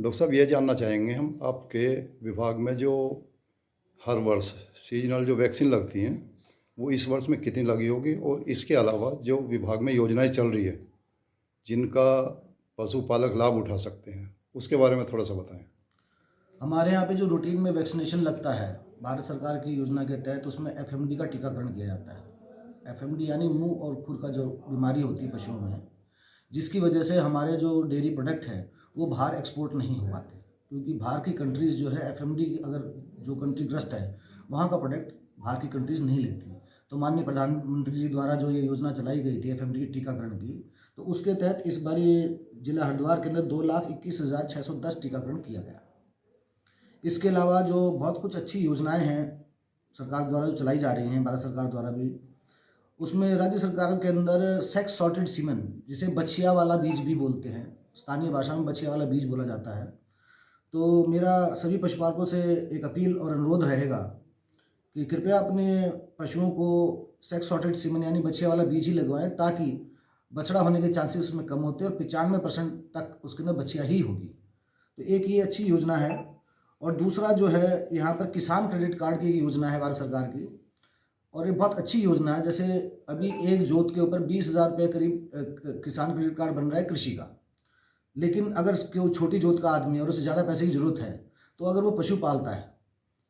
Doctor साहब, ये जानना चाहेंगे हम आपके विभाग में जो हर वर्ष सीजनल जो वैक्सीन लगती हैं वो इस वर्ष में कितनी लगी होगी, और इसके अलावा जो विभाग में योजनाएं चल रही है जिनका पशुपालक लाभ उठा सकते हैं उसके बारे में थोड़ा सा बताएं। हमारे यहाँ पे जो रूटीन में वैक्सीनेशन लगता है भारत सरकार की योजना के तहत, उसमें एफएमडी का टीकाकरण किया जाता है। एफएमडी यानी मुंह और खुर का जो बीमारी होती है पशुओं में, जिसकी वजह से हमारे जो डेयरी प्रोडक्ट हैं वो बाहर एक्सपोर्ट नहीं हो पाते, क्योंकि बाहर की कंट्रीज़ जो है एफएमडी अगर जो कंट्री ग्रस्त है वहाँ का प्रोडक्ट बाहर की कंट्रीज़ नहीं लेती। तो माननीय प्रधानमंत्री जी द्वारा जो ये योजना चलाई गई थी एफएमडी के टीकाकरण की, तो उसके तहत इस बार ये जिला हरिद्वार के अंदर 2,21,610 टीकाकरण किया गया। इसके अलावा जो बहुत कुछ अच्छी योजनाएं हैं सरकार द्वारा जो चलाई जा रही हैं, भारत सरकार द्वारा भी, उसमें राज्य सरकार के अंदर सेक्स सॉर्टेड सीमेन, जिसे बछिया वाला बीज भी बोलते हैं, स्थानीय भाषा में बछिया वाला बीज बोला जाता है। तो मेरा सभी पशुपालकों से एक अपील और अनुरोध रहेगा कि कृपया अपने पशुओं को सेक्स सॉर्टेड सीमेन यानी बछिया वाला बीज ही लगवाएं, ताकि बछड़ा होने के चांसेस उसमें कम होते हैं और 95% तक उसके अंदर बछिया ही होगी। तो एक ये अच्छी योजना है। और दूसरा जो है यहाँ पर किसान क्रेडिट कार्ड की एक योजना है भारत सरकार की, और ये बहुत अच्छी योजना है। जैसे अभी एक जोत के ऊपर 20,000 रुपये करीब किसान क्रेडिट कार्ड बन रहा है कृषि का, लेकिन अगर कोई छोटी जोत का आदमी है और उसे ज़्यादा पैसे की ज़रूरत है, तो अगर वो पशु पालता है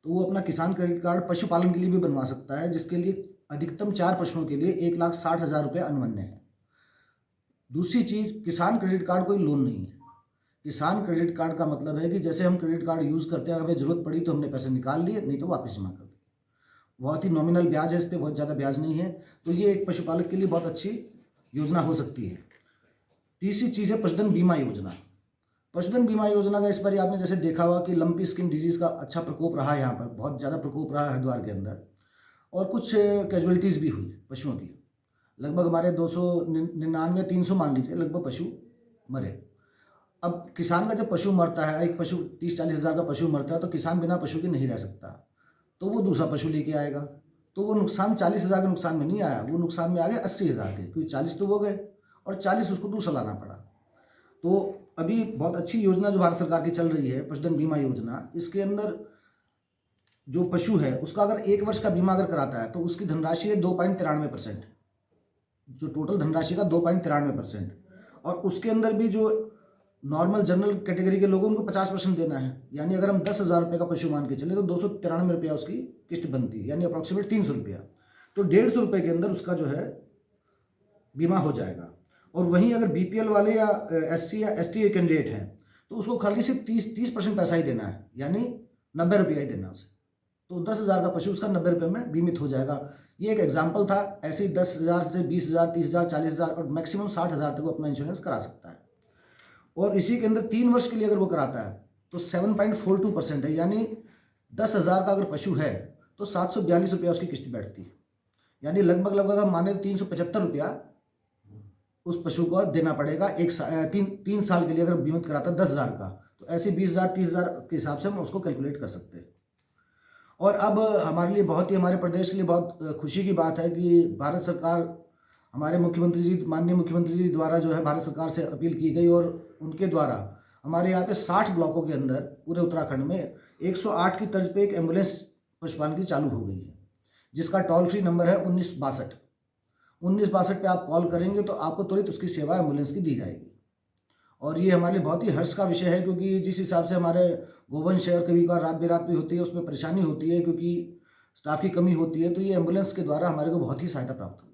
तो वो अपना किसान क्रेडिट कार्ड पशुपालन के लिए भी बनवा सकता है, जिसके लिए अधिकतम 4 पशुओं के लिए 1,60,000 रुपये अनुमन्य है। दूसरी चीज़, किसान क्रेडिट कार्ड कोई लोन नहीं है। किसान क्रेडिट कार्ड का मतलब है कि जैसे हम क्रेडिट कार्ड यूज़ करते हैं, हमें ज़रूरत पड़ी तो हमने पैसे निकाल लिए, नहीं तो वापस जमा कर दिए। बहुत ही नॉमिनल ब्याज है इस पर, बहुत ज़्यादा ब्याज नहीं है। तो ये एक पशुपालक के लिए बहुत अच्छी योजना हो सकती है। तीसरी चीज़ है पशुधन बीमा योजना। पशुधन बीमा योजना का इस बार आपने जैसे देखा हुआ कि लंपी स्किन डिजीज़ का अच्छा प्रकोप रहा है, यहाँ पर बहुत ज़्यादा प्रकोप रहा है हरिद्वार के अंदर, और कुछ कैजुअलिटीज़ भी हुई पशुओं की। लगभग हमारे 299 300 मान लीजिए लगभग पशु मरे। अब किसान का जब पशु मरता है, एक पशु 30-40 हज़ार का पशु मरता है, तो किसान बिना पशु के नहीं रह सकता, तो वो दूसरा पशु लेके आएगा। तो वो नुकसान 40 हज़ार के नुकसान में नहीं आया, वो नुकसान में आ गए 80 हज़ार के, क्योंकि 40 तो वो गए और 40 उसको दूसरा लाना पड़ा। तो अभी बहुत अच्छी योजना जो भारत सरकार की चल रही है पशुधन बीमा योजना, इसके अंदर जो पशु है उसका अगर 1 वर्ष का बीमा अगर कराता है तो उसकी धनराशि है 2.93%, जो टोटल धनराशि का 2.93%। और उसके अंदर भी जो नॉर्मल जनरल कैटेगरी के लोगों को 50% देना है। यानी अगर हम 10,000 रुपये का पशु मान के चले तो 293 रुपया उसकी किस्त बनती है, यानी अप्रॉक्सीमेट 300 रुपया। तो 150 रुपये के अंदर उसका जो है बीमा हो जाएगा। और वहीं अगर बीपीएल वाले या एससी या एसटी कैंडिडेट हैं तो उसको खाली सिर्फ 30% पैसा ही देना है, यानी 90 रुपया ही देना उसे। तो 10,000 का पशु उसका 90 रुपये में बीमित हो जाएगा। ये एक एग्जाम्पल था। ऐसे ही 10,000 से 20,000, 30,000, 40,000 और मैक्सिमम 60,000 तक वो अपना इंश्योरेंस करा सकता है। और इसी के अंदर 3 वर्ष के लिए अगर वो कराता है तो 7.42% है, यानी 10,000 का अगर पशु है तो 742 रुपया उसकी किस्त बैठती है। यानी लगभग हम माने 375 रुपया उस पशु को देना पड़ेगा 3 साल के लिए अगर बीमित कराता है 10,000 का। तो ऐसे 20,000, 30,000 के हिसाब से हम उसको कैलकुलेट कर सकते हैं। और अब हमारे लिए बहुत ही, हमारे प्रदेश के लिए बहुत खुशी की बात है कि भारत सरकार, हमारे मुख्यमंत्री जी, माननीय मुख्यमंत्री जी द्वारा जो है भारत सरकार से अपील की गई और उनके द्वारा हमारे यहाँ पे 60 ब्लॉकों के अंदर पूरे उत्तराखंड में 108 की तर्ज पे एक एम्बुलेंस पशुपालन की चालू हो गई है, जिसका टोल फ्री नंबर है 1962। 1962 पे आप कॉल करेंगे तो आपको तुरंत उसकी सेवा एम्बुलेंस की दी जाएगी। और ये हमारे लिए बहुत ही हर्ष का विषय है, क्योंकि जिस हिसाब से हमारे गोवंश है और कभी कभार रात बेरात भी होती है, उसमें परेशानी होती है क्योंकि स्टाफ की कमी होती है, तो ये एम्बुलेंस के द्वारा हमारे को बहुत ही सहायता प्राप्त होगी।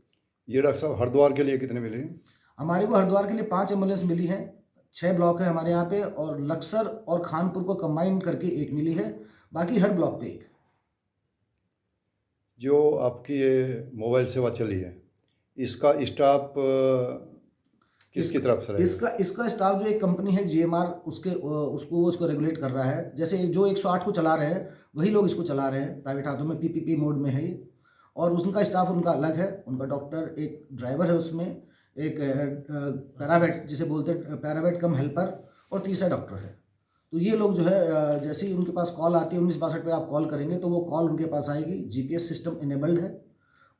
ये डॉक्टर साहब हरिद्वार के लिए कितने मिले हैं? हमारे को हरिद्वार के लिए 5 एम्बुलेंस मिली हैं। 6 ब्लॉक है हमारे यहाँ पे, और लक्सर और खानपुर को कंबाइन करके 1 मिली है, बाकी हर ब्लॉक पे 1। जो आपकी ये मोबाइल सेवा चली है, इसका स्टाफ किसकी तरफ से रहेगा? इसका स्टाफ जो एक कंपनी है जीएमआर, उसको रेगुलेट कर रहा है। जैसे जो 108 को चला रहे हैं वही लोग इसको चला रहे हैं, प्राइवेट हाथों में पीपीपी मोड में है ये। और उनका स्टाफ उनका अलग है, उनका डॉक्टर, एक ड्राइवर है उसमें, एक पैरावेट जिसे बोलते हैं, पैरावेट कम हेल्पर, और तीसरा डॉक्टर है। तो ये लोग जो है जैसे ही उनके पास कॉल आती है 1962 पे आप कॉल करेंगे तो वो कॉल उनके पास आएगी, जीपीएस सिस्टम इनेबल्ड है।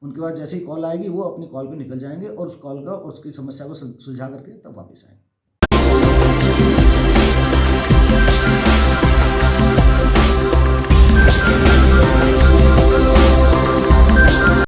उनके बाद जैसे ही कॉल आएगी वो अपनी कॉल पे निकल जाएंगे और उस कॉल का और उसकी समस्या को सुलझा करके तब वापस आएंगे।